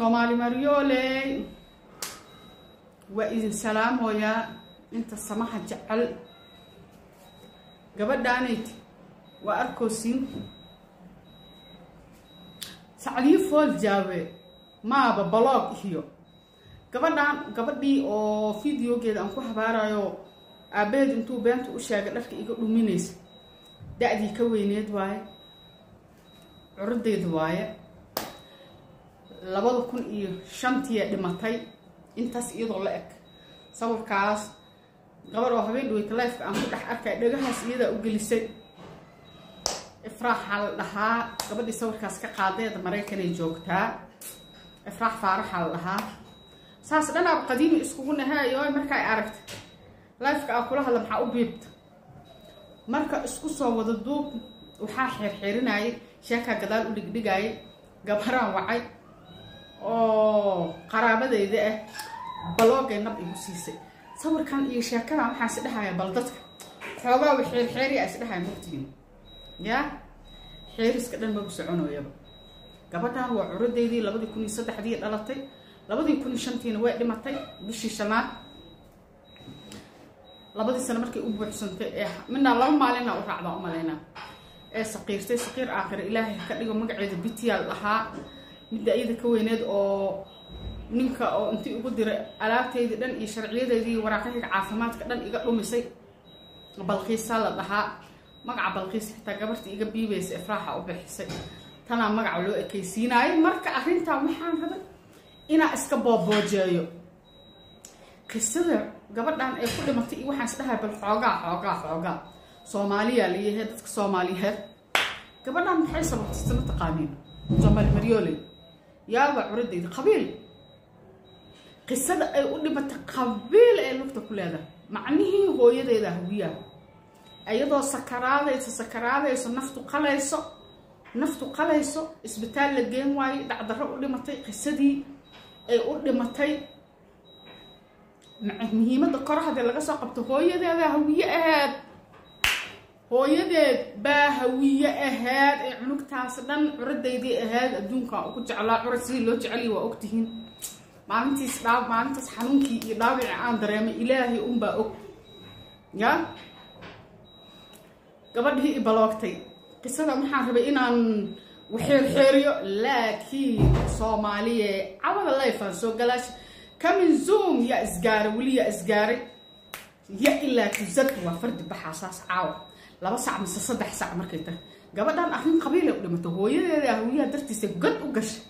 Somali Mariole وإذن سلام ويا أنت السماحة جعل قبل دانيت وأركوسين سعدي فول جاوي ما ببلاغ هيو قبل دي أو فيديو كده أنكو حبارايو أبيد أنتو بنتو أشياء لك يقولوا مينيس دادي كوينيد واي عرديد واي لبضو كون إيه شنطية دمتاي intaas iyadoo la eg sawirkaas gabar oo habeen dhawey live aan ku dhex arkay dhagahaas iyada u gelisay ifraax hal dhahaa gabadhii sawirkaas ka qaadeed Mareykan ay joogtaa ifraax faarax hal dhahaa saas dhanaa qadiimi iskugu nahaayo marka ay aragtay live ka kula hadla maxaa u biibta marka isku soo wada duub waxa xirxirinay sheeka gadaal u dhigdhigay gabaraan wacay oo qaraabadeyda ah balooga nab igu siisay sawirkan iyo sheekada waxa isdhahay bal dadka xoogaa wixii xeeri isdhahay mugtiin ya xeeriska dhan ma soconooyaba gabadhan waa curudeydii 2003 dhalatay 2005 way dhimatay bishii shanaad labadii sano markay u buuxsantay minna laba maalin u raacdo u maleena saqiirtay saqiir aakhir ilaahay ka dhigo magaceeda bitiyaal lahaa midda iyada ka weyneed oo ninka oo intii ugu diray alaabteedii dhan iyo sharciyadeedii waraaqaha caafimaadka dhan iga dhumisay balqiisa la dhahaa magaca balqiis xitaa gabartii iga biibaysa ifraaxa u bixisay tana magac loo ekaysiinay marka arinta waxaan rabay inaa iska booboojeeyo qisada gabadhan ay ku dhimatay iyo waxaan isdhahay bal xoogaa Soomaaliya leeyahay dadka Soomaaliyeed gabadhan maxay sababtay sana taqaaniin Somali Mariole يا بعردي قبيل قصة أي قلبت قبيل أي لقطة كل هذا معنيه هو يده ده هوية أيضا سكرات نفط قليسو إسبتال الجيم واي دعذر قلبتي قصة دي أي قلبتي مهمة ذكرها هذا اللي قصة قبته هو يده ده هوية أهد هو يده باهوية أهاد عنك تاسدن عردي دي أهاد أدونك وكنت على عرسي لو جعلي وأكتهين ما أنتي سلاب ما أنت حنونكي يضابع عن درام إلهي بأك يا قبل هي بلاغتي قصة محاربة إن وحيريو لكن صومالية عوض الله يفنسو قلاش كمن زوم يا إسجاري ولي يا إسجاري يا إلا تزد وفرد بحاساس عاو لaba sac mise 3 sac markay tahay gabadhan arin qabiil ay u dhimato hooyadeeda hooyada dartiisa god u gashay